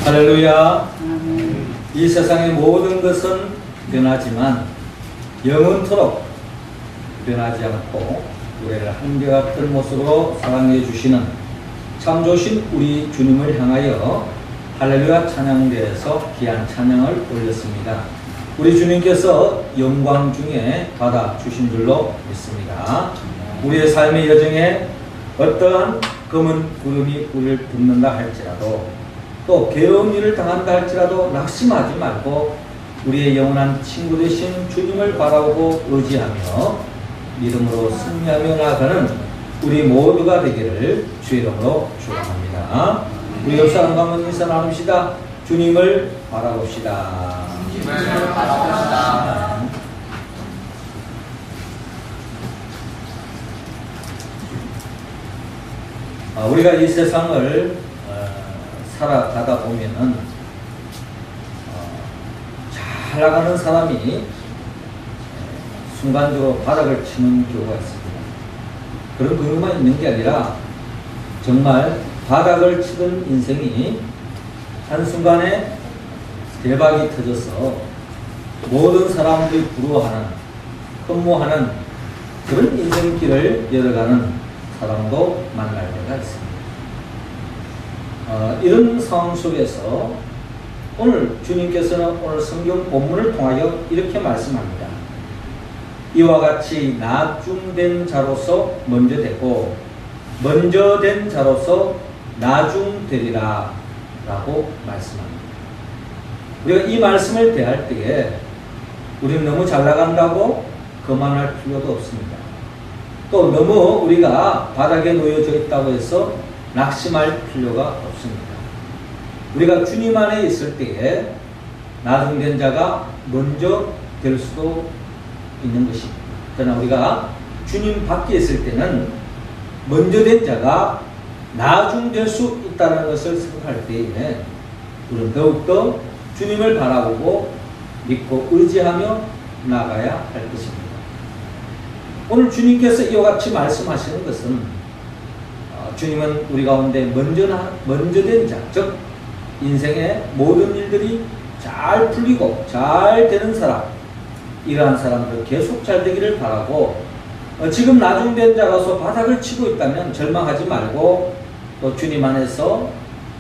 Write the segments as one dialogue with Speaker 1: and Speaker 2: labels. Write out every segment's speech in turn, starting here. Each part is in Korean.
Speaker 1: 할렐루야. 이 세상의 모든 것은 변하지만 영원토록 변하지 않고 우리를 한결같은 모습으로 사랑해 주시는 참 좋으신 우리 주님을 향하여 할렐루야 찬양대에서 귀한 찬양을 올렸습니다. 우리 주님께서 영광 중에 받아 주신 줄로 믿습니다. 우리의 삶의 여정에 어떠한 검은 구름이 우리를 붙는다 할지라도 또 괴로운 일을 당한다 할지라도 낙심하지 말고 우리의 영원한 친구 되신 주님을 바라보고 의지하며 믿음으로 승리하며 나아가는 우리 모두가 되기를 주의 이름으로 축원합니다. 우리 옆 사람과 한번 인사 나눕시다. 주님을 바라봅시다.
Speaker 2: 주님을 바라봅시다.
Speaker 1: 우리가 이 세상을 살아가다 보면은 잘 나가는 사람이 순간적으로 바닥을 치는 경우가 있습니다. 그런 경우만 있는 게 아니라 정말 바닥을 치던 인생이 한순간에 대박이 터져서 모든 사람들이 부러워하는, 흠모하는 그런 인생길을 열어가는 사람도 만날 때가 있습니다. 이런 상황 속에서 오늘 주님께서는 오늘 성경 본문을 통하여 이렇게 말씀합니다. 이와 같이 나중된 자로서 먼저 되고 먼저 된 자로서 나중되리라 라고 말씀합니다. 우리가 이 말씀을 대할 때에 우리는 너무 잘 나간다고 거만할 필요도 없습니다. 또 너무 우리가 바닥에 놓여져 있다고 해서 낙심할 필요가 없습니다. 우리가 주님 안에 있을 때에 나중된 자가 먼저 될 수도 있는 것입니다. 그러나 우리가 주님 밖에 있을 때는 먼저 된 자가 나중될 수 있다는 것을 생각할 때에 우리는 더욱더 주님을 바라보고 믿고 의지하며 나가야 할 것입니다. 오늘 주님께서 이와 같이 말씀하시는 것은 주님은 우리 가운데 먼저 된 자, 즉 인생의 모든 일들이 잘 풀리고 잘 되는 사람, 이러한 사람들 계속 잘 되기를 바라고 지금 나중된 자로서 바닥을 치고 있다면 절망하지 말고 또 주님 안에서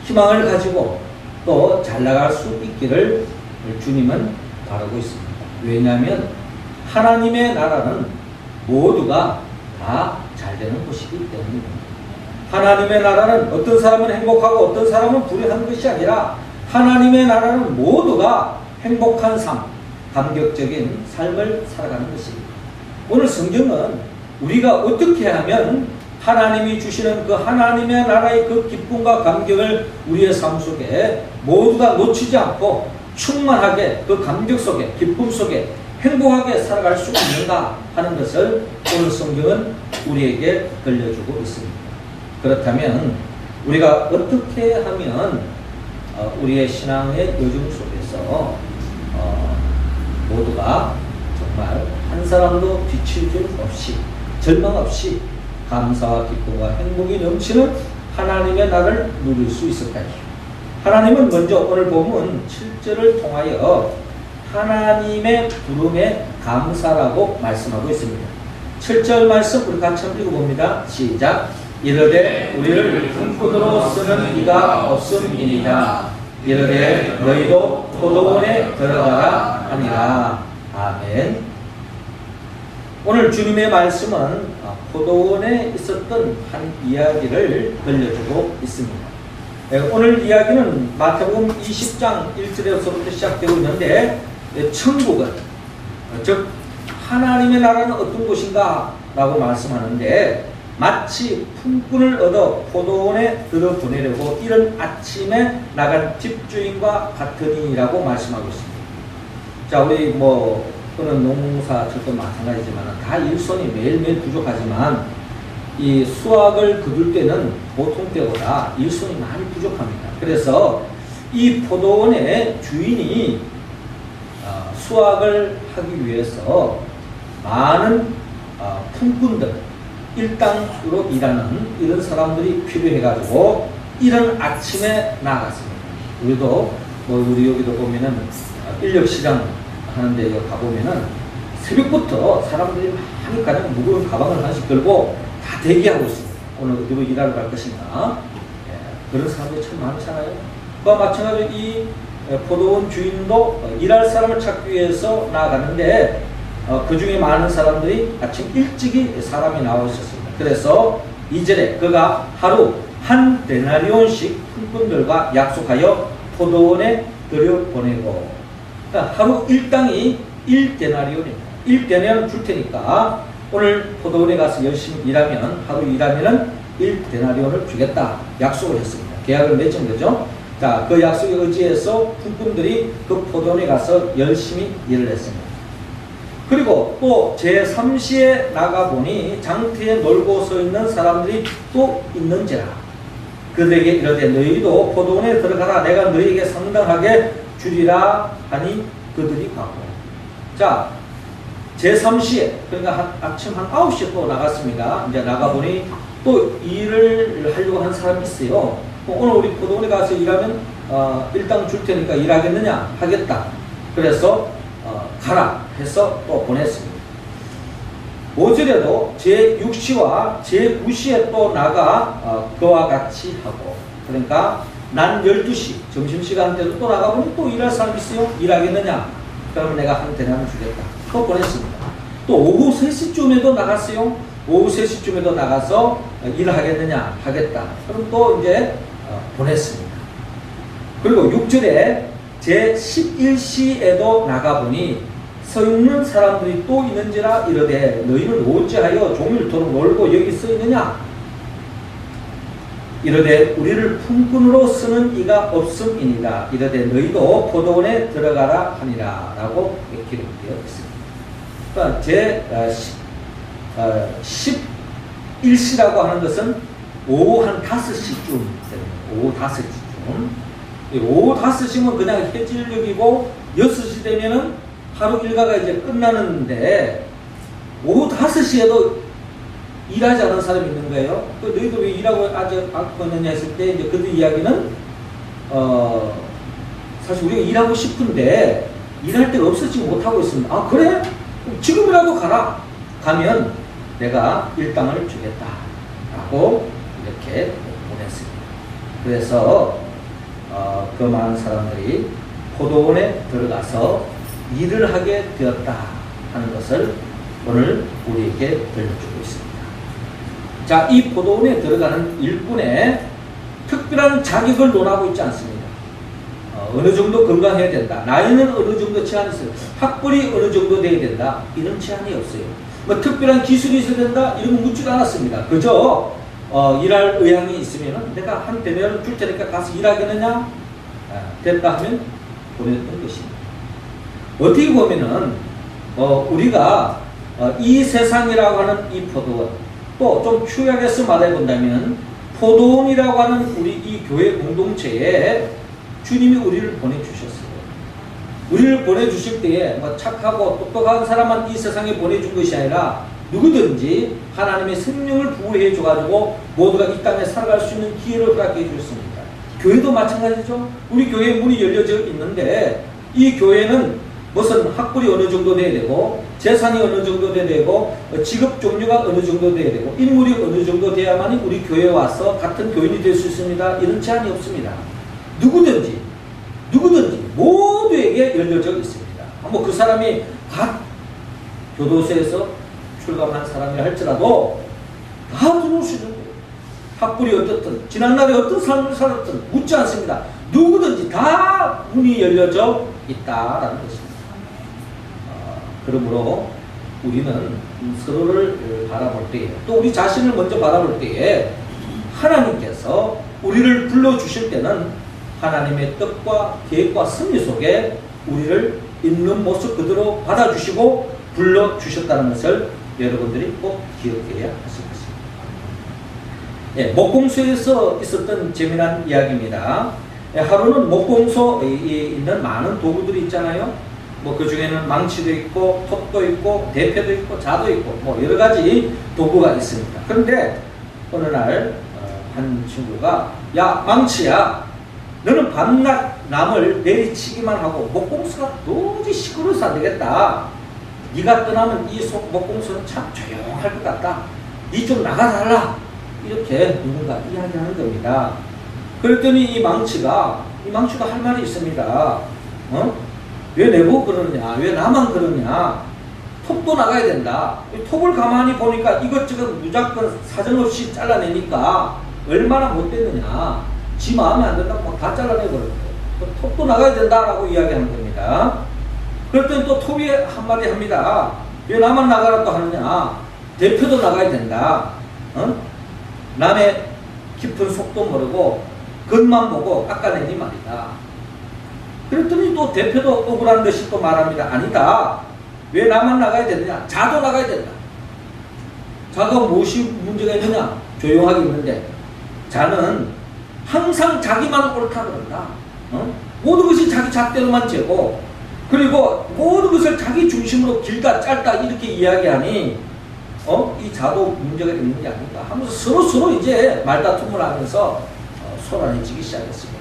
Speaker 1: 희망을 가지고 또 잘 나갈 수 있기를 주님은 바라고 있습니다. 왜냐하면 하나님의 나라는 모두가 다 잘 되는 곳이기 때문입니다. 하나님의 나라는 어떤 사람은 행복하고 어떤 사람은 불행한 것이 아니라 하나님의 나라는 모두가 행복한 삶, 감격적인 삶을 살아가는 것입니다. 오늘 성경은 우리가 어떻게 하면 하나님이 주시는 그 하나님의 나라의 그 기쁨과 감격을 우리의 삶 속에 모두가 놓치지 않고 충만하게 그 감격 속에 기쁨 속에 행복하게 살아갈 수 있는가 하는 것을 오늘 성경은 우리에게 들려주고 있습니다. 그렇다면 우리가 어떻게 하면 우리의 신앙의 여정 속에서 모두가 정말 한 사람도 뒤칠 줄 없이 절망 없이 감사와 기쁨과 행복이 넘치는 하나님의 나라를 누릴 수 있을까요? 하나님은 먼저 오늘 본문 7절을 통하여 하나님의 부름에 감사라고 말씀하고 있습니다. 7절 말씀 우리 같이 한번 읽어봅니다. 시작. 이르되 우리를 품꾼으로 쓰는 이가 없음이니라. 이르되 너희도 포도원에 들어가라 하니라. 아멘. 오늘 주님의 말씀은 포도원에 있었던 한 이야기를 들려주고 있습니다. 오늘 이야기는 마태복음 20장 1절에서부터 시작되고 있는데 천국은 즉 하나님의 나라는 어떤 곳인가 라고 말씀하는데 마치 품꾼을 얻어 포도원에 들어보내려고 이른 아침에 나간 집주인과 같으니라고 말씀하고 있습니다. 자, 우리 또는 농사철도 마찬가지지만 다 일손이 매일매일 부족하지만 이 수확을 거둘 때는 보통 때보다 일손이 많이 부족합니다. 그래서 이 포도원의 주인이 수확을 하기 위해서 많은 품꾼들, 일당으로 일하는 이런 사람들이 필요해가지고 이런 아침에 나갔습니다. 우리도 뭐 우리 여기도 보면은 인력 시장 하는데 가보면은 새벽부터 사람들이 많이 가장 무거운 가방을 하나씩 들고 다 대기하고 있습니다. 오늘 어디로 일하러 갈 것인가. 그런 사람들이 참 많잖아요. 그와 마찬가지로 이 포도원 주인도 일할 사람을 찾기 위해서 나아가는데 그 중에 많은 사람들이 아침 일찍이 사람이 나와 있었습니다. 그래서 2절에 그가 하루 한 데나리온씩 품꾼들과 약속하여 포도원에 들여보내고, 그러니까 하루 일당이 1데나리온입니다. 1데나리온 줄 테니까 오늘 포도원에 가서 열심히 일하면, 하루 일하면은 1데나리온을 주겠다 약속을 했습니다. 계약을 맺은 거죠. 자, 그 약속에 의지해서 품꾼들이 그 포도원에 가서 열심히 일을 했습니다. 그리고 또 제3시에 나가보니 장터에 놀고 서 있는 사람들이 또 있는지라 그들에게 이르되 너희도 포도원에 들어가라 내가 너희에게 상당하게 주리라 하니 그들이 가고. 자, 제3시에 그러니까 아침 한 9시에 또 나갔습니다. 이제 나가보니 또 일을 하려고 하는 사람이 있어요. 오늘 우리 포도원에 가서 일하면 일당 줄 테니까 일하겠느냐? 하겠다. 그래서 가라 해서 또 보냈습니다. 5절에도 제6시와 제9시에 또 나가 그와 같이 하고, 그러니까 난 12시 점심시간 때도 또 나가보니 또 일할 사람이 있어요. 일하겠느냐? 그러면 내가 한 대나무 주겠다. 또 보냈습니다. 또 오후 3시쯤에도 나갔어요. 오후 3시쯤에도 나가서 일하겠느냐? 하겠다. 그럼 또 이제 보냈습니다. 그리고 6절에 제11시에도 나가보니 서 있는 사람들이 또 있는지라 이르되 너희는 어찌하여 종일토록 놀고 여기 서 있느냐? 이르되 우리를 품꾼으로 쓰는 이가 없음이니라. 이르되 너희도 포도원에 들어가라 하니라 라고 기록되어 있습니다. 그러니까 제 11시라고 하는 것은 오후 한 5시쯤 됩니다. 오후 5시쯤. 오후 5시면 그냥 해질녘이고 6시 되면은 하루 일과가 이제 끝나는데 오후 5시에도 일하지 않은 사람이 있는 거예요. 그 너희도 왜 일하고 아직 않고 있느냐 했을 때 이제 그들 이야기는 사실 우리가 일하고 싶은데 일할 데가 없어지지 못하고 있습니다. 아 그래? 지금이라도 가라. 가면 내가 일당을 주겠다 라고 이렇게 보냈습니다. 그래서 그 많은 사람들이 포도원에 들어가서 일을 하게 되었다 하는 것을 오늘 우리에게 들려주고 있습니다. 자, 이 포도원에 들어가는 일꾼의 특별한 자격을 논하고 있지 않습니다. 어느 정도 건강해야 된다. 나이는 어느 정도 제한이 있어요. 학벌이 어느 정도 돼야 된다. 이런 제한이 없어요. 뭐 특별한 기술이 있어야 된다. 이런 거 묻지도 않았습니다. 그저 일할 의향이 있으면 내가 한 대면을 줄 테니까 가서 일하겠느냐? 됐다 하면 보냈던 것입니다. 어떻게 보면은 우리가 이 세상이라고 하는 이 포도원, 또 좀 추약해서 말해본다면 포도원이라고 하는 우리 이 교회 공동체에 주님이 우리를 보내주셨어요. 우리를 보내주실 때에 뭐 착하고 똑똑한 사람만 이 세상에 보내준 것이 아니라 누구든지 하나님의 생명을 부여해 줘가지고 모두가 이 땅에 살아갈 수 있는 기회를 허락해 주셨습니다. 교회도 마찬가지죠. 우리 교회 문이 열려져 있는데 이 교회는 무슨 학벌이 어느 정도 돼야 되고 재산이 어느 정도 돼야 되고 직업 종류가 어느 정도 돼야 되고 인물이 어느 정도 돼야만이 우리 교회에 와서 같은 교인이 될 수 있습니다. 이런 제한이 없습니다. 누구든지 모두에게 열려져 있습니다. 뭐 그 사람이 각 교도소에서 출감한 사람이라 할지라도 다 들어올 수 있는 거예요. 학벌이 어떻든 지난날에 어떤 삶을 살았든 묻지 않습니다. 누구든지 다 문이 열려져 있다라는 것입니다. 그러므로 우리는 서로를 바라볼 때에 또 우리 자신을 먼저 바라볼 때에 하나님께서 우리를 불러주실 때는 하나님의 뜻과 계획과 섭리 속에 우리를 있는 모습 그대로 받아주시고 불러주셨다는 것을 여러분들이 꼭 기억해야 하실 것입니다. 예, 목공소에서 있었던 재미난 이야기입니다. 예, 하루는 목공소에 있는 많은 도구들이 있잖아요. 뭐 그 중에는 망치도 있고 톱도 있고 대패도 있고 자도 있고 뭐 여러 가지 도구가 있습니다. 그런데 어느 날 한 친구가 야 망치야 너는 밤낮 남을 내리치기만 하고 목공수가 도저히 시끄러워서 안 되겠다. 네가 떠나면 이 목공수는 참 조용할 것 같다. 네 좀 나가달라. 이렇게 누군가 이야기하는 겁니다. 그랬더니 이 망치가 할 말이 있습니다. 왜 내보고 그러느냐? 왜 나만 그러냐? 톱도 나가야 된다. 톱을 가만히 보니까 이것저것 무조건 사정없이 잘라내니까 얼마나 못됐느냐. 지 마음에 안 된다고 막 다 잘라내버렸대. 톱도 나가야 된다라고 이야기하는 겁니다. 그랬더니 또 톱이 한마디 합니다. 왜 나만 나가라고 하느냐. 대표도 나가야 된다. 남의 깊은 속도 모르고 겉만 보고 깎아내니 말이다. 그랬더니 또 대표도 억울한 듯이 또 말합니다. 아니다. 왜 나만 나가야 되느냐? 자도 나가야 된다. 자가 무엇이 문제가 있느냐? 조용하게 있는데 자는 항상 자기만 옳다 그런다. 모든 것이 자기 잣대로만 재고 그리고 모든 것을 자기 중심으로 길다 짧다 이렇게 이야기하니 이 자도 문제가 있는 게 아닌가 하면서 서로 이제 말다툼을 하면서 소란해지기 시작했습니다.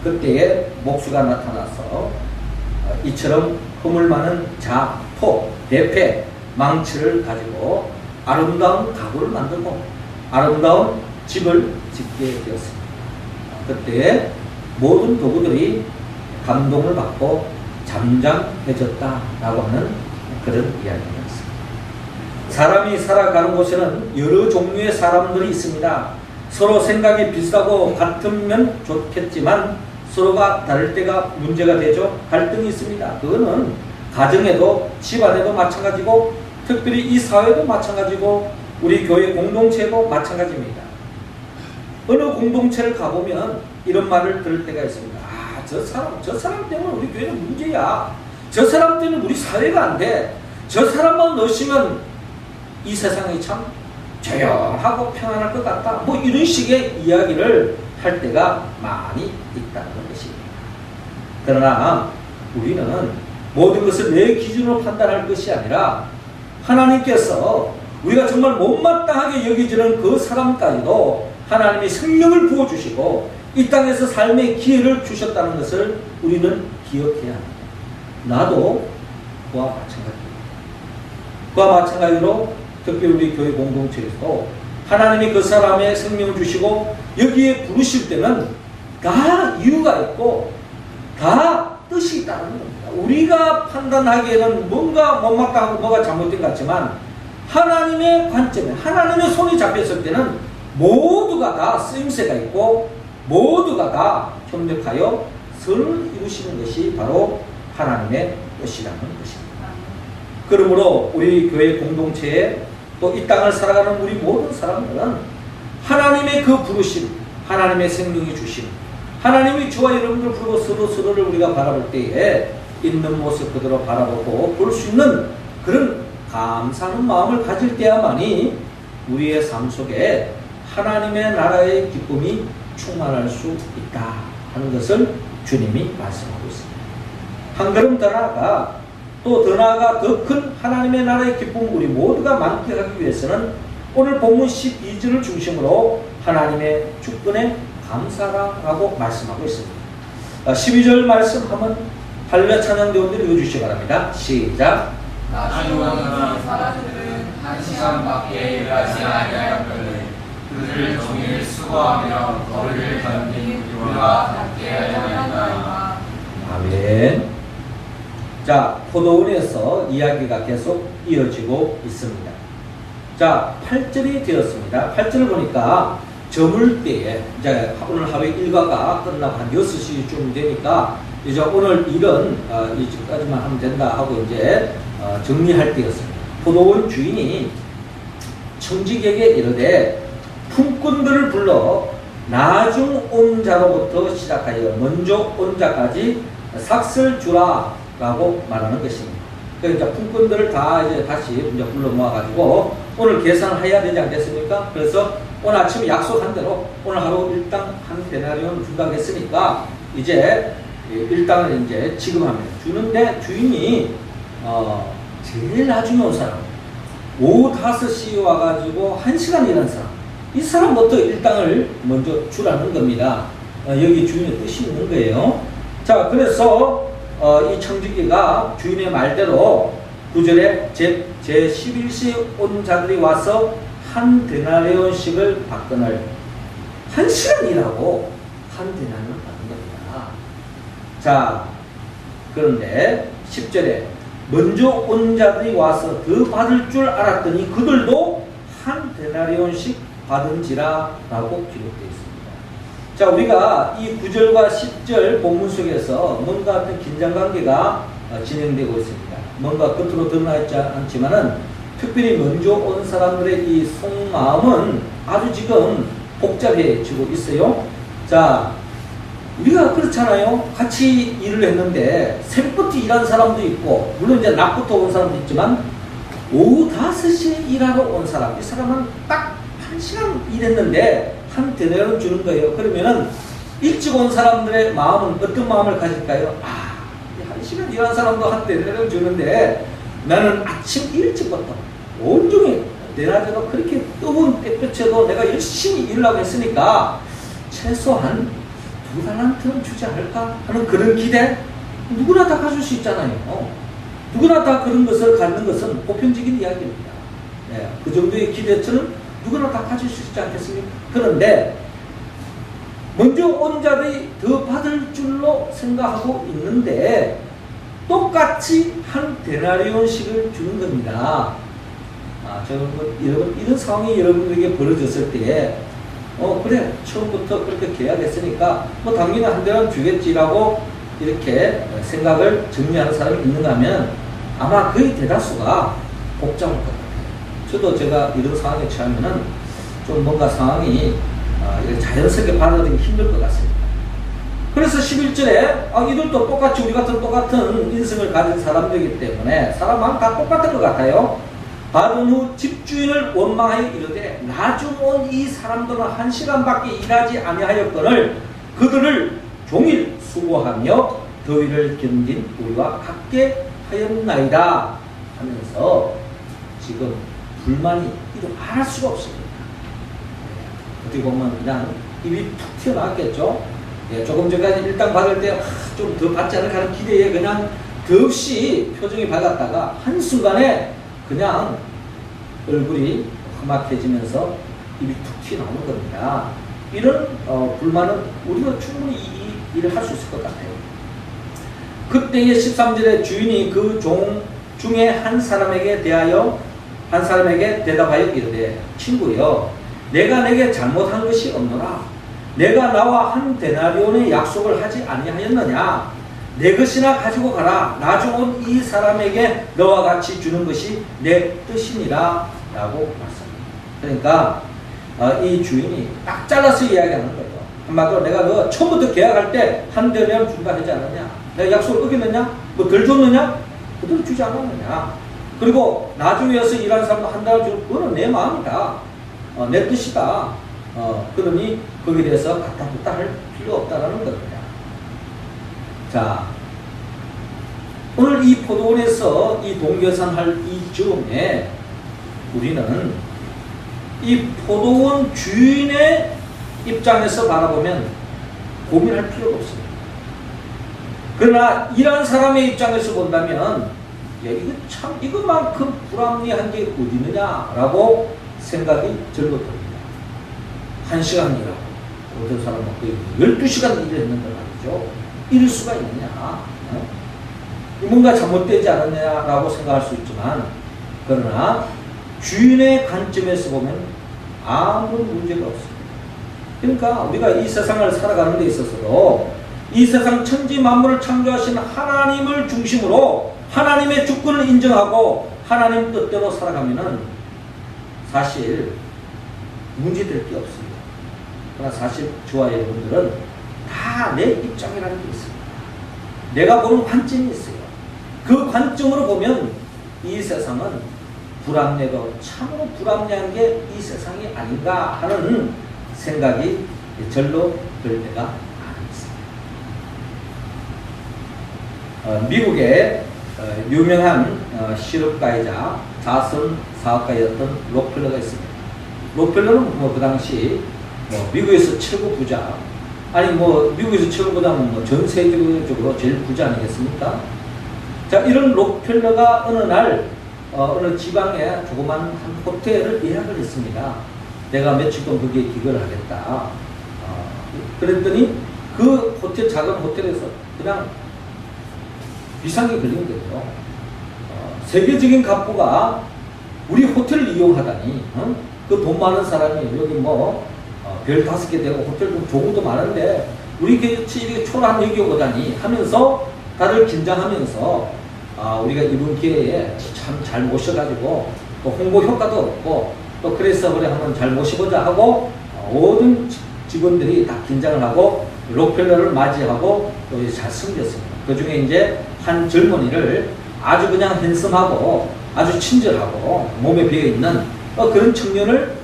Speaker 1: 그때에 목수가 나타나서 이처럼 허물 많은 자, 토, 대패, 망치를 가지고 아름다운 가구를 만들고 아름다운 집을 짓게 되었습니다. 그때 모든 도구들이 감동을 받고 잠잠해졌다라고 하는 그런 이야기입니다. 사람이 살아가는 곳에는 여러 종류의 사람들이 있습니다. 서로 생각이 비슷하고 같으면 좋겠지만 서로가 다를 때가 문제가 되죠. 갈등이 있습니다. 그거는 가정에도 집안에도 마찬가지고 특별히 이 사회도 마찬가지고 우리 교회 공동체도 마찬가지입니다. 어느 공동체를 가보면 이런 말을 들을 때가 있습니다. 저 사람 때문에 우리 교회는 문제야. 저 사람 때문에 우리 사회가 안 돼. 저 사람만 넣으시면 이 세상이 참 조용하고 평안할 것 같다. 뭐 이런 식의 이야기를 할 때가 많이 있다는 것입니다. 그러나 우리는 모든 것을 내 기준으로 판단할 것이 아니라 하나님께서 우리가 정말 못마땅하게 여기지는 그 사람까지도 하나님이 생명을 부어주시고 이 땅에서 삶의 기회를 주셨다는 것을 우리는 기억해야 합니다. 나도 그와 마찬가지입니다. 그와 마찬가지로 특히 우리 교회 공동체에서도 하나님이 그 사람의 생명을 주시고 여기에 부르실 때는 다 이유가 있고 다 뜻이 있다는 겁니다. 우리가 판단하기에는 뭔가 못마땅하고 뭐가 잘못된 것 같지만 하나님의 관점에 하나님의 손이 잡혔을 때는 모두가 다 쓰임새가 있고 모두가 다 협력하여 선을 이루시는 것이 바로 하나님의 뜻이라는 것입니다. 그러므로 우리 교회 공동체에 또 이 땅을 살아가는 우리 모든 사람들은 하나님의 그 부르심, 하나님의 생명이 주심, 하나님이 저와 여러분들 부르고 서로를 우리가 바라볼 때에 있는 모습 그대로 바라보고 볼 수 있는 그런 감사하는 마음을 가질 때야만이 우리의 삶 속에 하나님의 나라의 기쁨이 충만할 수 있다 하는 것을 주님이 말씀하고 있습니다. 한 걸음 더 나아가 또 더 나아가 더 큰 하나님의 나라의 기쁨 우리 모두가 만끽하기 위해서는 오늘 본문 12절을 중심으로 하나님의 주권에 감사라고 말씀하고 있습니다. 12절 말씀 한번 할렐루야 찬양대원들 읽어주시기 바랍니다. 시작.
Speaker 2: 나중에는 사람들은 한 시간밖에 일하지 아니하였거늘 그들 종일 수고하며 거리를 견딘 우리와 함께하였나이다.
Speaker 1: 아멘. 자, 포도원에서 이야기가 계속 이어지고 있습니다. 자, 8절이 되었습니다. 8절을 보니까 저물 때에 이제 오늘 하루 일과가 끝나고 한 6시쯤 되니까 이제 오늘 일은 이쯤까지만 하면 된다 하고 이제 정리할 때였습니다. 포도원 주인이 청지객에게 이르되 품꾼들을 불러 나중 온 자로부터 시작하여 먼저 온 자까지 삭슬 주라 라고 말하는 것입니다. 그러니까 품꾼들을 다 이제 다시 이제 불러 모아가지고 오늘 계산을 해야 되지 않겠습니까? 그래서 오늘 아침에 약속한 대로 오늘 하루 일당 한 데나리온 준다고 했으니까 이제 일당을 이제 지급합니다. 주는데 주인이 제일 나중에 온 사람 오후 5시에 와가지고 1시간 일한 사람 이 사람부터 일당을 먼저 주라는 겁니다. 여기 주인의 뜻이 있는 거예요. 자, 그래서 이 청지기가 주인의 말대로 9절에 제11시에 온 자들이 와서 한 데나리온씩을 받거늘. 1시간 일하고 한 데나리온 받는 겁니다. 자, 그런데 10절에 먼저 온 자들이 와서 더 받을 줄 알았더니 그들도 한 데나리온씩 받은지라 라고 기록되어 있습니다. 자, 우리가 이 9절과 10절 본문 속에서 뭔가 어떤 긴장관계가 진행되고 있습니다. 뭔가 겉으로 드러나 있지 않지만은 특별히 먼저 온 사람들의 이 속마음은 아주 지금 복잡해지고 있어요. 자, 우리가 그렇잖아요. 같이 일을 했는데 새벽부터 일한 사람도 있고, 물론 이제 낮부터 온 사람도 있지만 오후 5시에 일하러 온 사람, 이 사람은 딱 1시간 일했는데 한 데나리온 주는 거예요. 그러면은 일찍 온 사람들의 마음은 어떤 마음을 가질까요? 1시간 일한 사람도 한 데나리온 주는데 나는 아침 일찍부터 온종일 내낮에도 그렇게 뜨거운 햇볕에도 내가 열심히 일을 하고 했으니까 최소한 2달란트는 주지 않을까 하는 그런 기대. 누구나 다 가질 수 있잖아요. 누구나 다 그런 것을 갖는 것은 보편적인 이야기입니다. 네, 그 정도의 기대처는 누구나 다 가질 수 있지 않겠습니까? 그런데 먼저 온 자들이 더 받을 줄로 생각하고 있는데 똑같이 한 데나리온씩을 주는 겁니다. 여러분, 이런 상황이 여러분들에게 벌어졌을 때에 그래, 처음부터 그렇게 계약했으니까 당연히 한 대는 주겠지라고 이렇게 생각을 정리하는 사람이 있는가 하면 아마 거의 대다수가 복잡할 것 같아요. 저도 제가 이런 상황에 처하면은 좀 뭔가 상황이 자연스럽게 받아들이기 힘들 것 같습니다. 그래서 11절에 이들도 똑같이 우리 같은 똑같은 인성을 가진 사람들이기 때문에 사람 마음 다 똑같은 것 같아요. 받은 후 집주인을 원망하여 이르되 나중 온 이 사람들은 1시간밖에 일하지 아니하였거늘 그들을 종일 수고하며 더위를 견딘 우리와 같게 하였나이다 하면서 지금 불만이 이루 말할 수가 없습니다. 어떻게 보면 그냥 입이 툭 튀어나왔겠죠. 조금 전까지 일당 받을 때 좀 더 받지 않을까 하는 기대에 그냥 더없이 표정이 밝았다가 한순간에 그냥 얼굴이 험악해지면서 입이 툭 튀어나오는 겁니다. 이런 불만은 우리가 충분히 이 일을 할 수 있을 것 같아요. 그때의 13절에 주인이 그 종 중에 한 사람에게 대답하여 이르되 친구여 내가 내게 잘못한 것이 없노라. 내가 나와 한 데나리온의 약속을 하지 아니하였느냐. 내 것이나 가지고 가라. 나중 온 이 사람에게 너와 같이 주는 것이 내 뜻이니라 라고 말씀합니다. 그러니까 이 주인이 딱 잘라서 이야기하는 거예요. 한마디로 내가 너 처음부터 계약할 때 한 데나리온 준다 하지 않았냐. 내가 약속을 어겼느냐? 뭐 덜 줬느냐? 그대로 주지 않았느냐. 그리고 나중에 와서 일하는 사람도 한 달을 주고 그거는 내 마음이다. 내 뜻이다. 그러니 거기에 대해서 갖다 붙다 할 필요 없다라는 겁니다. 자, 오늘 이 포도원에서 이 동계산할 이 즈음에 우리는 이 포도원 주인의 입장에서 바라보면 고민할 필요가 없습니다. 그러나 일하는 사람의 입장에서 본다면 이것만큼 불합리한 게 어디 있느냐라고 생각이 절로 듭니다. 1시간 일하고 어떤 사람은 거의 12시간 일을 했는데 말이죠. 이럴 수가 있느냐. 뭔가 잘못되지 않았냐라고 생각할 수 있지만 그러나 주인의 관점에서 보면 아무런 문제가 없습니다. 그러니까 우리가 이 세상을 살아가는 데 있어서도 이 세상 천지 만물을 창조하신 하나님을 중심으로 하나님의 주권을 인정하고 하나님 뜻대로 살아가면은 사실 문제될 게 없습니다. 그러나 사실 저와 여러분들은 다 내 입장이라는 게 있습니다. 내가 보는 관점이 있어요. 그 관점으로 보면 이 세상은 불합리해도 참으로 불합리한 게 이 세상이 아닌가 하는 생각이 절로 들 때가 많습니다. 미국의 유명한 실업가이자 자선 사업가였던 록펠러가 있습니다. 록펠러는 그 당시 미국에서 최고 부자, 아니 뭐 미국에서 최고보다는 뭐 전 세계적으로 제일 부자 아니겠습니까? 자, 이런 록펠러가 어느 날 어느 지방에 조그만 한 호텔을 예약을 했습니다. 내가 며칠 동안 거기에 기거를 하겠다. 그랬더니 그 호텔, 작은 호텔에서 그냥 비상이 걸린 거예요. 세계적인 갑부가 우리 호텔을 이용하다니, 그 돈 많은 사람이 여기 뭐 별 5개 되고 호텔 좀 좋은 것도 많은데 우리 이렇게 초라한 여기 오다니 하면서 다들 긴장하면서 우리가 이번 기회에 참 잘 모셔가지고 또 홍보 효과도 없고 또 그래서 그래 한번 잘 모셔보자 하고 모든 직원들이 다 긴장을 하고 록펠러를 맞이하고 또 이제 잘 숨겼습니다. 그 중에 이제 한 젊은이를 아주 그냥 핸섬하고 아주 친절하고 몸에 배어있는 그런 청년을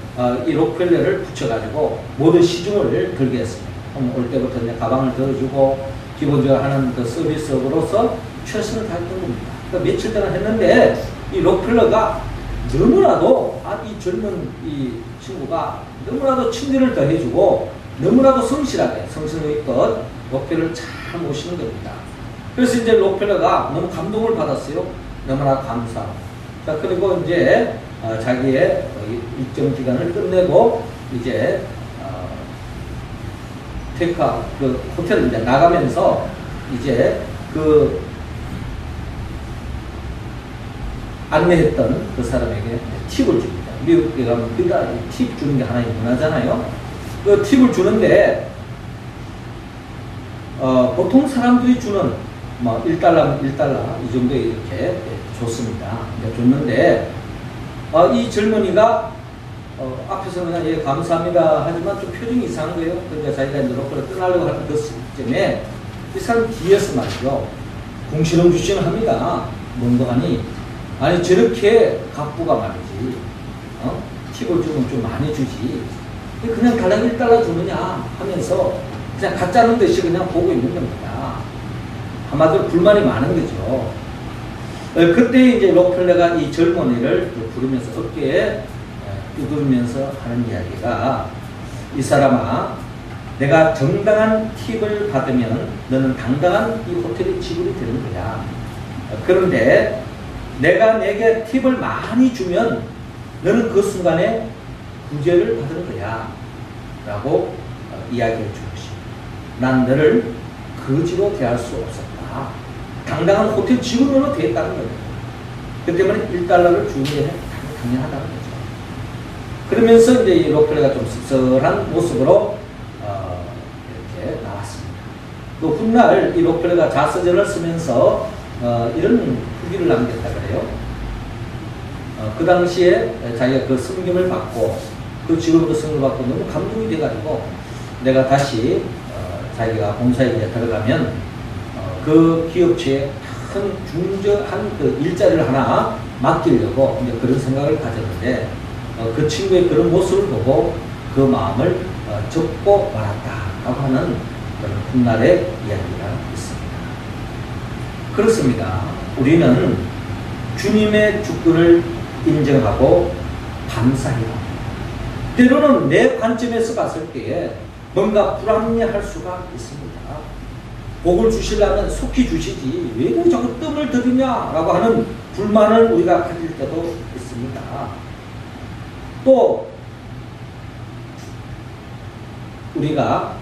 Speaker 1: 이 록펠러를 붙여가지고 모든 시중을 들게 했습니다. 올 때부터 이제 가방을 들어주고 기본적으로 하는 그 서비스업으로서 최선을 다했던 겁니다. 그러니까 며칠 동안 했는데 이 록펠러가 너무나도 이 젊은 이 친구가 너무나도 친절을 더해주고 너무나도 성실하게 성실의껏 록펠러를 잘 모시는 겁니다. 그래서 이제 록펠러가 너무 감동을 받았어요. 너무나 감사하고. 자, 그리고 이제 자기의 일정 기간을 끝내고 이제 그 호텔을 이제 나가면서 이제 그 안내했던 그 사람에게 팁을 줍니다. 미국에 가면 우리가 팁 주는 게 하나의 문화잖아요. 그 팁을 주는데 보통 사람들이 주는 뭐 1달러면 1달러 이 정도에 이렇게 줬습니다. 줬는데 이 젊은이가 앞에서 그냥 예 감사합니다 하지만 좀 표정이 이상한 거예요. 그러니까 자기가 이제 록펠러 떠나려고 하는 그 시점에 이 사람 뒤에서 말이죠. 궁시렁주시렁 합니다. 뭔가니 아니 저렇게 갑부가 말이지 팁을 주면 좀 많이 주지 그냥 달랑 1달러 주느냐 하면서 그냥 가짜는 듯이 그냥 보고 있는 겁니다. 한마디로 불만이 많은 거죠. 그때 이제 록펠러가 이 젊은이를 부르면서 어깨에 두드리면서 하는 이야기가 이 사람아 내가 정당한 팁을 받으면 너는 당당한 이 호텔에 지불이 되는 거야. 그런데 내가 내게 팁을 많이 주면 너는 그 순간에 구제를 받는 거야 라고 이야기를 준 것입니다. 난 너를 거지로 대할 수 없었다. 당당한 호텔 직원으로 대했다는 거예요. 그 때문에 1달러를 주는 게 당연하다는 거죠. 그러면서 이제 이 록펠러가 좀 씁쓸한 모습으로 이렇게 나왔습니다. 또 훗날 이 록펠러가 자서전을 쓰면서 이런 후기를 남겼다 그래요. 그 당시에 자기가 그 섬김을 받고 그 직원으로 섬김을 받고 너무 감동이 돼가지고 내가 다시 자기가 본사에 들어가면 그 기업체에 큰 중저한 그 일자리를 하나 맡기려고 이제 그런 생각을 가졌는데 그 친구의 그런 모습을 보고 그 마음을 접고 말았다라고 하는 그런 훗날의 이야기가 있습니다. 그렇습니다. 우리는 주님의 주권을 인정하고 감사해야 합니다. 때로는 내 관점에서 봤을 때에 뭔가 불합리할 수가 있습니다. 복을 주시려면 속히 주시지 왜 자꾸 뜸을 들이냐라고 하는 불만을 우리가 가질 때도 있습니다. 또 우리가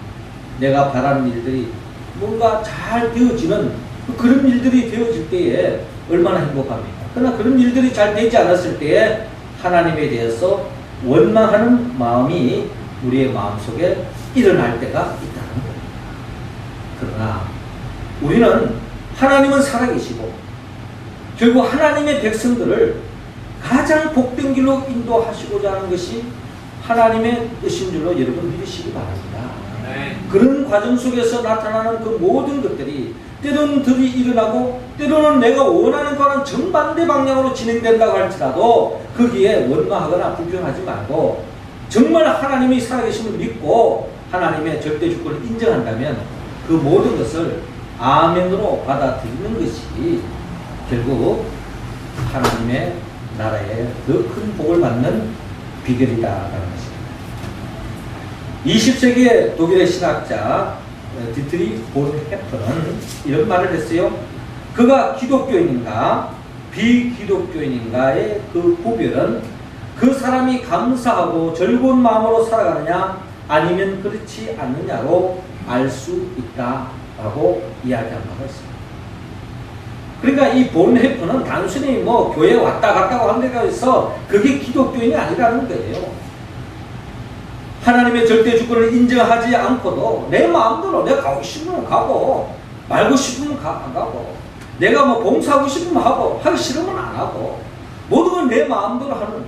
Speaker 1: 내가 바라는 일들이 뭔가 잘 되어지는 그런 일들이 되어질 때에 얼마나 행복합니까? 그러나 그런 일들이 잘 되지 않았을 때에 하나님에 대해서 원망하는 마음이 우리의 마음속에 일어날 때가 있다는 겁니다. 그러나 우리는 하나님은 살아계시고 결국 하나님의 백성들을 가장 복된 길로 인도하시고자 하는 것이 하나님의 뜻인 줄로 여러분 믿으시기 바랍니다. 네. 그런 과정 속에서 나타나는 그 모든 것들이 때로는 덜이 일어나고 때로는 내가 원하는 거랑 정반대 방향으로 진행된다고 할지라도 거기에 원망하거나 불평하지 말고 정말 하나님이 살아계심을 믿고 하나님의 절대 주권을 인정한다면 그 모든 것을 아멘으로 받아들이는 것이 결국 하나님의 나라에 더 큰 복을 받는 비결이다라는 것입니다. 20세기의 독일의 신학자 디트리 본헤퍼는 이런 말을 했어요. 그가 기독교인인가 비기독교인인가의 그 구별은 그 사람이 감사하고 즐거운 마음으로 살아가느냐 아니면 그렇지 않느냐로 알 수 있다라고 이야기한 바가 있습니다. 그러니까 이 본헤퍼는 단순히 뭐 교회 왔다 갔다 하는 데가 있어 그게 기독교인이 아니라는 거예요. 하나님의 절대 주권을 인정하지 않고도 내 마음대로 내가 가고 싶으면 가고 말고 싶으면 안 가고 내가 뭐 봉사하고 싶으면 하고 하기 싫으면 안 하고 모든 건 내 마음대로 하는,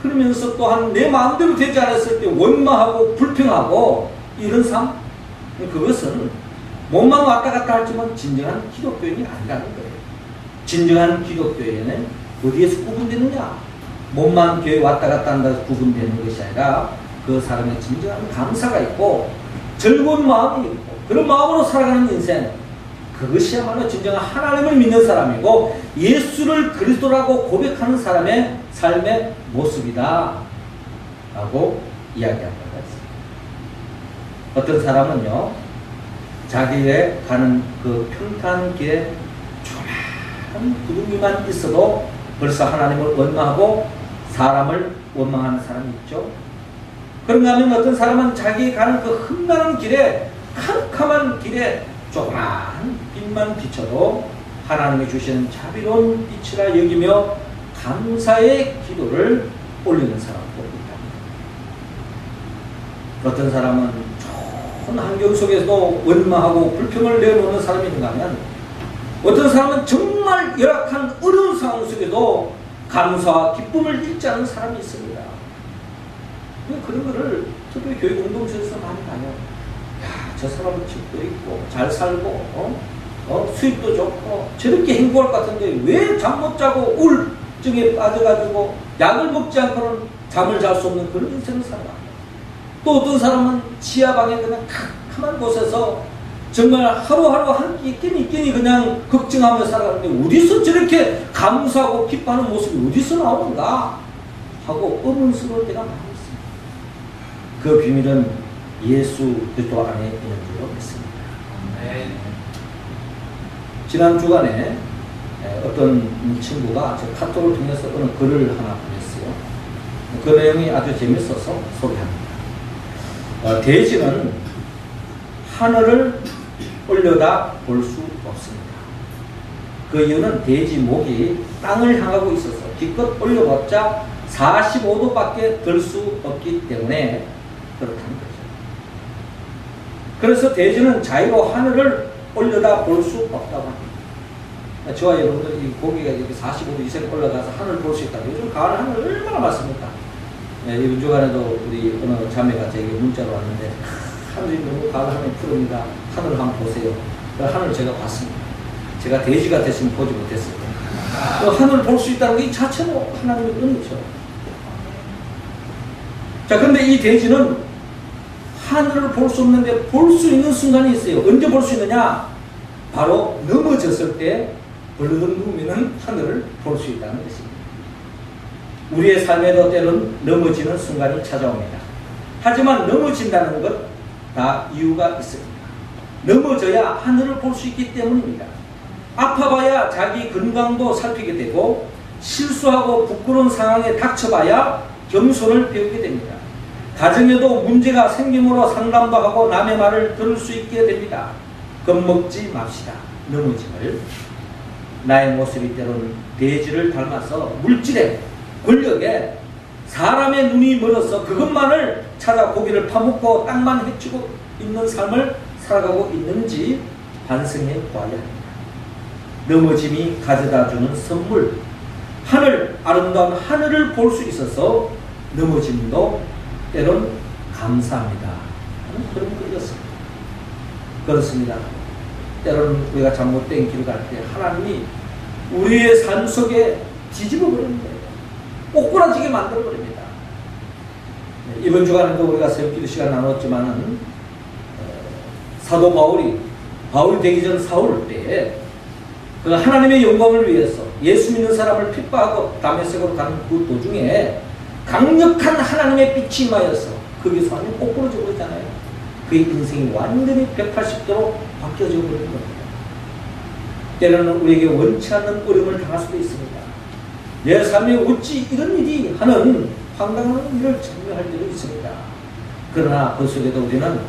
Speaker 1: 그러면서 또한 내 마음대로 되지 않았을 때 원망하고 불평하고 이런 삶, 그것은 몸만 왔다 갔다 하지만 진정한 기독교인이 아니라는 거예요. 진정한 기독교인은 어디에서 구분되느냐? 몸만 교회 왔다 갔다 한다고 구분되는 것이 아니라 그 사람의 진정한 감사가 있고 즐거운 마음이 있고 그런 마음으로 살아가는 인생, 그것이야말로 진정한 하나님을 믿는 사람이고 예수를 그리스도라고 고백하는 사람의 삶의 모습이다 라고 이야기한 바가 있습니다. 어떤 사람은요, 자기의 가는 그 평탄길에 조그마한 구름이만 있어도 벌써 하나님을 원망하고 사람을 원망하는 사람이 있죠. 그런가 하면 어떤 사람은 자기 가는 그 험난한 길에, 캄캄한 길에 조그마한 빛만 비춰도 하나님이 주시는 자비로운 빛이라 여기며 감사의 기도를 올리는 사람도 있다. 어떤 사람은 좋은 환경 속에서도 원망하고 불평을 내놓는 사람이 있는가 하면 어떤 사람은 정말 열악한 어려운 상황 속에도 감사와 기쁨을 잃지 않는 사람이 있습니다. 그런 거를 특히 교회 공동체에서 많이 봐요. 야, 저 사람은 집도 있고 잘 살고 수입도 좋고 저렇게 행복할 것 같은데 왜 잠 못 자고 우울증에 빠져가지고 약을 먹지 않고는 잠을 잘 수 없는 그런 인생을 살아가요. 또 어떤 사람은 지하방에 그냥 캄캄한 곳에서 정말 하루하루 한 끼니 그냥 걱정하며 살아가는데 어디서 저렇게 감사하고 기뻐하는 모습이 어디서 나오는가 하고 의문스러울 때가 많이 있습니다. 그 비밀은 예수 그리스도 안에 있는 줄로 믿습니다. 네. 지난 주간에 어떤 친구가 제 카톡을 통해서 어느 글을 하나 보냈어요. 그 내용이 아주 재밌어서 소개합니다. 돼지는 하늘을 올려다 볼 수 없습니다. 그 이유는 돼지 목이 땅을 향하고 있어서 기껏 올려봤자 45도밖에 들 수 없기 때문에 그렇다는 거죠. 그래서 돼지는 자유로 하늘을 올려다 볼 수 없다고 합니다. 저와 여러분들 이 고기가 이렇게 45도 이상 올라가서 하늘을 볼 수 있다. 요즘 가을 하늘 얼마나 많습니까? 이번 주간에도 우리 어느 자매가 제게 문자로 왔는데 하늘이 너무 가을 하늘이 푸릅니다. 하늘을 한번 보세요. 그 하늘을 제가 봤습니다. 제가 돼지가 됐으면 보지 못했어요. 그 하늘을 볼 수 있다는 게 이 자체로 하나님의 은혜죠. 자, 근데 이 돼지는 하늘을 볼 수 없는데 볼 수 있는 순간이 있어요. 언제 볼 수 있느냐? 바로 넘어졌을 때 벌렁 누우면 하늘을 볼 수 있다는 것입니다. 우리의 삶에도 때론 넘어지는 순간이 찾아옵니다. 하지만 넘어진다는 것 다 이유가 있습니다. 넘어져야 하늘을 볼 수 있기 때문입니다. 아파봐야 자기 건강도 살피게 되고 실수하고 부끄러운 상황에 닥쳐봐야 겸손을 배우게 됩니다. 가정에도 문제가 생김으로 상담도 하고 남의 말을 들을 수 있게 됩니다. 겁먹지 맙시다. 넘어짐을. 나의 모습이 때로는 돼지를 닮아서 물질에, 권력에, 사람의 눈이 멀어서 그것만을 찾아 고기를 파먹고 땅만 헤치고 있는 삶을 살아가고 있는지 반성해 보아야 합니다. 넘어짐이 가져다주는 선물, 하늘, 아름다운 하늘을 볼 수 있어서 넘어짐도 때론 감사합니다 하는 그런 것이었습니다. 그렇습니다. 때로는 우리가 잘못된 길을 갈 때 하나님이 우리의 삶 속에 뒤집어 버리는 거예요. 꼬꾸라지게 만들어 버립니다. 이번 주간에도 우리가 새벽기도 시간 나눴지만은 사도 바울이 되기 전 사울 때에 그 하나님의 영광을 위해서 예수 믿는 사람을 핍박하고 다메섹으로 가는 그 도중에 강력한 하나님의 빛이 임하여서 거기서 완전히 꼬꾸라져 버리잖아요. 그의 인생이 완전히 180도로 바뀌어져 버리는 겁니다. 때로는 우리에게 원치 않는 어려움을 당할 수도 있습니다. 내 삶에 어찌 이런 일이 하는 황당한 일을 참여할 때도 있습니다. 그러나 그 속에도 우리는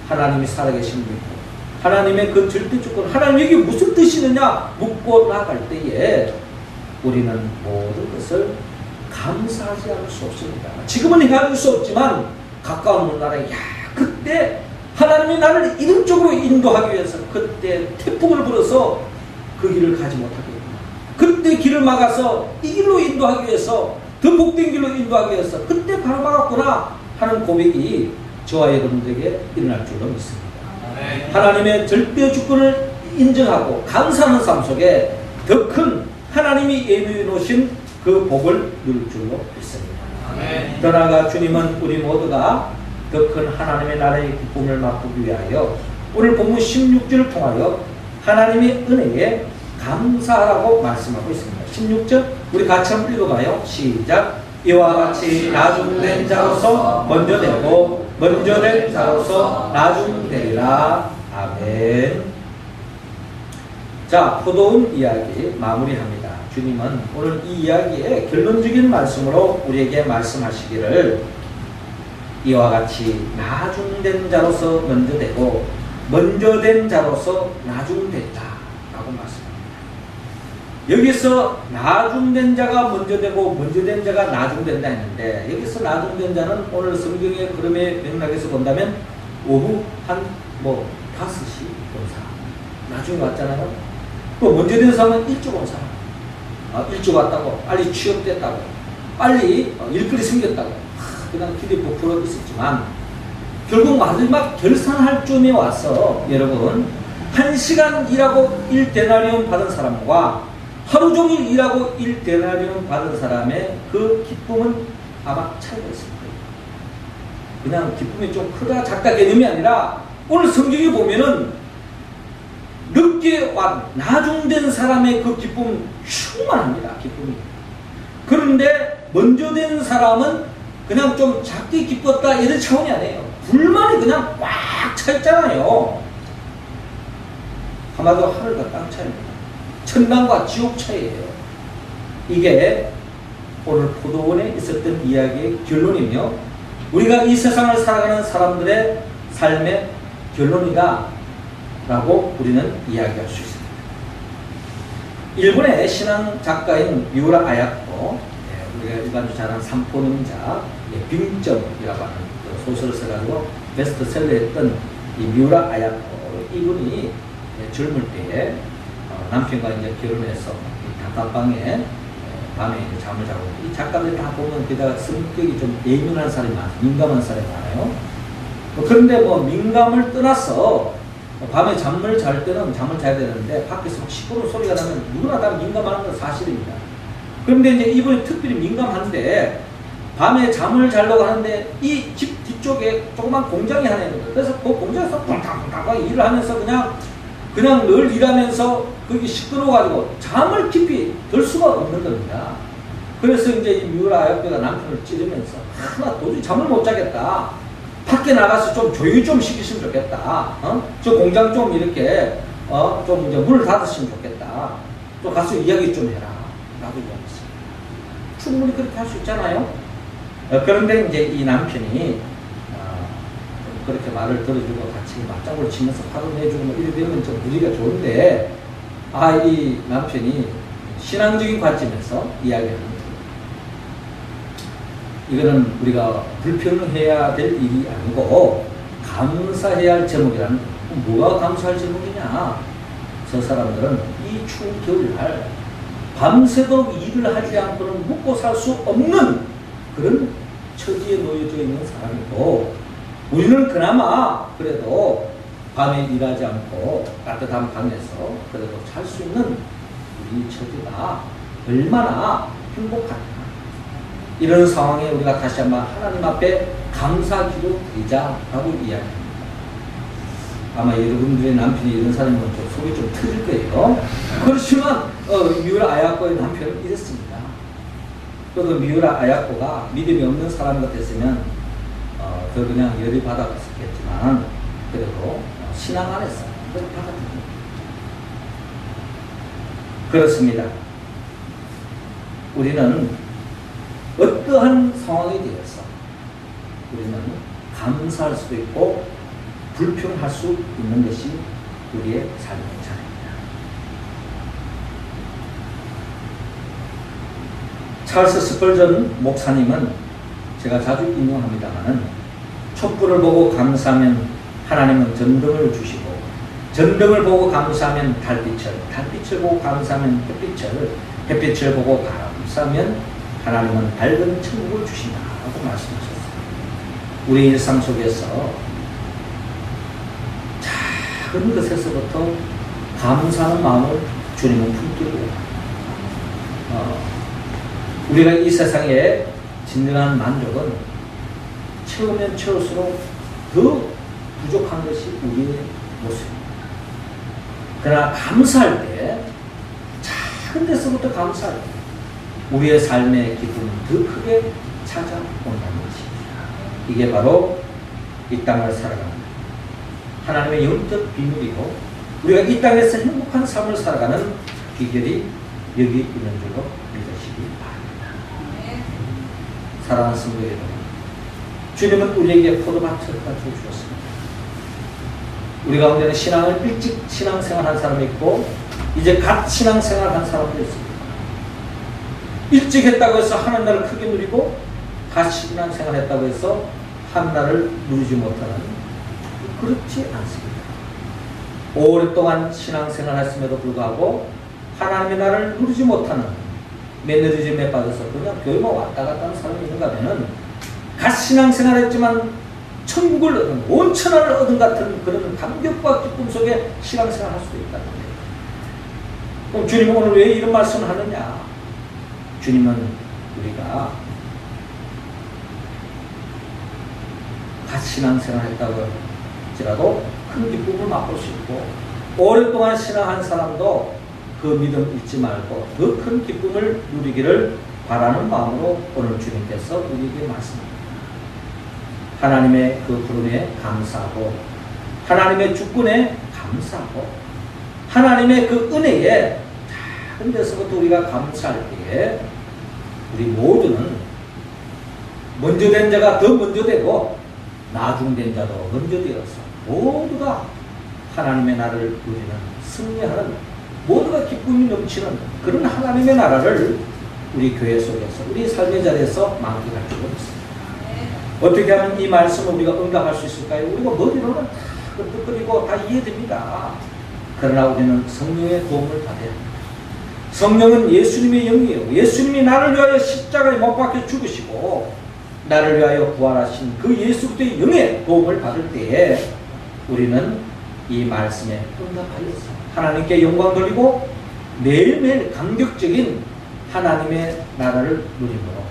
Speaker 1: 하나님이 살아계심을 믿고 하나님의 그 절대 주권, 하나님 이게 무슨 뜻이느냐 묻고 나갈 때에 우리는 모든 것을 감사하지 않을 수 없습니다. 지금은 헤아릴 수 없지만 가까운 나라에 그때 하나님이 나를 이런 쪽으로 인도하기 위해서 그때 태풍을 불어서 그 길을 가지 못하겠구나. 그때 길을 막아서 이 길로 인도하기 위해서 더 복된 길로 인도하기 위해서 그때 바로 막았구나 하는 고백이 저와 여러분들에게 일어날 줄로 믿습니다. 하나님의 절대 주권을 인정하고 감사하는 삶 속에 더 큰 하나님이 예비해 놓으신 그 복을 누릴 줄로 믿습니다. 더 나아가 주님은 우리 모두가 더 큰 하나님의 나라의 기쁨을 맛보기 위하여 오늘 본문 16절을 통하여 하나님의 은혜에 감사하라고 말씀하고 있습니다. 16절 우리 같이 한번 읽어봐요. 시작. 이와 같이 나중된 자로서 먼저 되고 먼저 된 자로서 나중되리라. 아멘. 자, 포도원 이야기 마무리합니다. 주님은 오늘 이 이야기의 결론적인 말씀으로 우리에게 말씀하시기를 이와 같이 나중된 자로서 먼저 되고 먼저 된 자로서 나중됐다 라고 말씀합니다. 여기서 나중된 자가 먼저 되고 먼저 된 자가 나중된다 했는데 여기서 나중된 자는 오늘 성경의 흐름의 맥락에서 본다면 오후 한 5시 온 사람 나중에 왔잖아요. 또 먼저 된 사람은 일찍 온 사람 일찍 왔다고 빨리 취업됐다고 빨리 일거리 생겼다고 그냥 기대 부풀어 있었지만 결국 마지막 결산할 쯤에 와서 여러분 1시간 일하고 1데나리온 받은 사람과 하루 종일 일하고 1데나리온 받은 사람의 그 기쁨은 아마 차이가 있을 거예요. 그냥 기쁨이 좀 크다 작다 개념이 아니라 오늘 성경에 보면은 늦게 와 나중된 사람의 그 기쁨은 충만합니다. 기쁨이. 그런데 먼저 된 사람은 그냥 좀 작게 기뻤다 이런 차원이 아니에요. 불만이 그냥 꽉 차 있잖아요. 아마도 하늘과 땅 차이입니다. 천당과 지옥 차이예요. 이게 오늘 포도원에 있었던 이야기의 결론이며 우리가 이 세상을 살아가는 사람들의 삶의 결론이다 라고 우리는 이야기할 수 있습니다. 일본의 신앙 작가인 미우라 아야코, 우리가 일반적으로 잘 아는 삼포능자 빙점이라고 하는 소설을 써가지고 베스트셀러 했던 이 미우라 아야코, 이분이 젊을 때에 남편과 이제 결혼해서 단칸방에 밤에 잠을 자고, 이 작가들 다 보면 게다가 성격이 좀 예민한 사람이 많아요. 민감한 사람이 많아요. 그런데 민감을 떠나서 밤에 잠을 잘 때는 잠을 자야 되는데 밖에서 막 시끄러운 소리가 나면 누구나 다 민감한 건 사실입니다. 그런데 이제 이분이 특별히 민감한데 밤에 잠을 자려고 하는데 이 집 뒤쪽에 조그만 공장이 하나 있는 거예요. 그래서 그 공장에서 팡팡팡팡 일을 하면서 그냥 늘 일하면서 그게 시끄러워가지고 잠을 깊이 들 수가 없는 겁니다. 그래서 이제 이 미우라 아야코가 남편을 찌르면서 나 도저히 잠을 못 자겠다. 밖에 나가서 좀 조용히 좀 시키시면 좋겠다. 저 공장 좀 이렇게 좀 이제 문을 닫으시면 좋겠다. 또 가서 이야기 좀 해라. 라고 이야기했어요. 충분히 그렇게 할 수 있잖아요. 그런데 이제 이 남편이 그렇게 말을 들어주고 같이 맞장구를 치면서 화를 내주고 이래 되면 좀 분위기가 좋은데 이 남편이 신앙적인 관점에서 이야기를 합니다. 이거는 우리가 불평해야 될 일이 아니고 감사해야 할 제목이라는 거예요. 뭐가 감사할 제목이냐? 저 사람들은 이 추운 겨울날 밤새도록 일을 하지 않고는 먹고 살 수 없는 그런 처지에 놓여져 있는 사람이고 우리는 그나마 그래도 밤에 일하지 않고 따뜻한 방에서 그래도 살 수 있는 우리 처지가 얼마나 행복한가. 이런 상황에 우리가 다시 한번 하나님 앞에 감사 기도 드리자라고 이야기합니다. 아마 여러분들의 남편이 이런 사람이면 좀 속이 좀 터질 거예요. 그렇지만 미우라 아야코의 남편은 이랬습니다. 또 미우라 아야코가 믿음이 없는 사람 같았으면 더 그냥 열이 받았겠지만 그리고 신앙 안에서 그렇게 하거든요. 그렇습니다. 우리는 어떠한 상황에 대해서 우리는 감사할 수도 있고 불평할 수 있는 것이 우리의 삶의 자리입니다. 찰스 스펄전 목사님은 제가 자주 인용합니다만은 촛불을 보고 감사하면 하나님은 전등을 주시고 전등을 보고 감사하면 달빛을 보고 감사하면 햇빛을 보고 감사하면 하나님은 밝은 천국을 주신다고 말씀하셨어요. 우리 일상 속에서 작은 것에서부터 감사하는 마음을 주님은 품기로 우리가 이 세상에 진정한 만족은 채우면 채울수록 더 부족한 것이 우리의 모습입니다. 그러나 감사할 때 작은 데서부터 감사할 때 우리의 삶의 기쁨은 더 크게 찾아온다는 것입니다. 이게 바로 이 땅을 살아가는 하나님의 영적 비밀이고 우리가 이 땅에서 행복한 삶을 살아가는 비결이 여기 있는 줄로 믿으시기 바랍니다. 사랑하는 성도 여러분, 주님은 우리에게 포도밭을 가르쳐 주었습니다. 우리 가운데는 신앙을 일찍 신앙생활한 사람이 있고 이제 갓 신앙생활한 사람도 있습니다. 일찍 했다고 해서 하늘나라를 크게 누리고 갓 신앙생활했다고 해서 하늘나라를 누리지 못하는, 그렇지 않습니다. 오랫동안 신앙생활했음에도 불구하고 하나님의 나라를 누리지 못하는 매너리즘에 빠져서 그냥 교회만 왔다 갔다 하는 사람이 있는가 하면은 갓 신앙생활했지만 천국을 얻은, 온천하를 얻은 같은 그런 감격과 기쁨 속에 신앙생활할 수도 있다는 거예요. 그럼 주님은 오늘 왜 이런 말씀을 하느냐? 주님은 우리가 갓 신앙생활 했다고 할지라도 큰 기쁨을 맛볼 수 있고 오랫동안 신앙한 사람도 그 믿음 잊지 말고 더 큰 기쁨을 누리기를 바라는 마음으로 오늘 주님께서 우리에게 말씀합니다. 하나님의 그 부름에 감사하고 하나님의 주권에 감사하고 하나님의 그 은혜에 작은 데서부터 우리가 감사할 때에 우리 모두는 먼저 된 자가 더 먼저 되고 나중된 자도 먼저 되어서 모두가 하나님의 나라를 누리는, 승리하는, 모두가 기쁨이 넘치는 그런 하나님의 나라를 우리 교회 속에서 우리 삶의 자리에서 만끽할 수가 있습니다. 어떻게 하면 이 말씀을 우리가 응답할 수 있을까요? 우리가 머리로는 다 끄떡거리고 다 이해됩니다. 그러나 우리는 성령의 도움을 받아야 합니다. 성령은 예수님의 영이에요. 예수님이 나를 위하여 십자가에 못 박혀 죽으시고 나를 위하여 부활하신 그 예수의 영의 도움을 받을 때에 우리는 이 말씀에 응답하여서 하나님께 영광 돌리고 매일매일 감격적인 하나님의 나라를 누리므로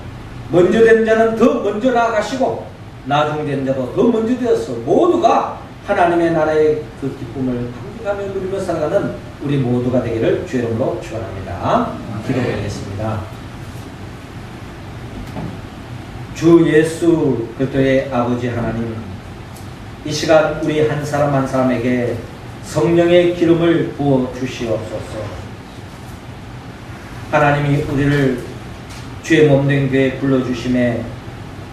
Speaker 1: 먼저 된 자는 더 먼저 나아가시고 나중된 자도 더 먼저 되어서 모두가 하나님의 나라의 그 기쁨을 감격하며 누리며 살아가는 우리 모두가 되기를 주의 이름으로 축원합니다. 기도드리겠습니다. 주 예수 그리스도의 아버지 하나님, 이 시간 우리 한 사람 한 사람에게 성령의 기름을 부어 주시옵소서. 하나님이 우리를 주의 몸된 교회에 불러주심에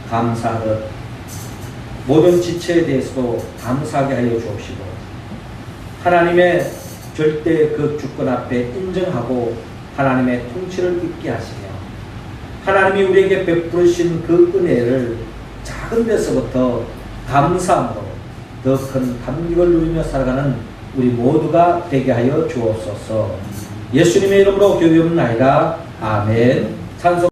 Speaker 1: 감사하듯 모든 지체에 대해서도 감사하게 하여 주옵시고 하나님의 절대 그 주권 앞에 인정하고 하나님의 통치를 잊게 하시며 하나님이 우리에게 베푸신 그 은혜를 작은 데서부터 감사함으로 더 큰 감격을 누리며 살아가는 우리 모두가 되게 하여 주옵소서. 예수님의 이름으로 기도드립니다. 아멘. 찬송.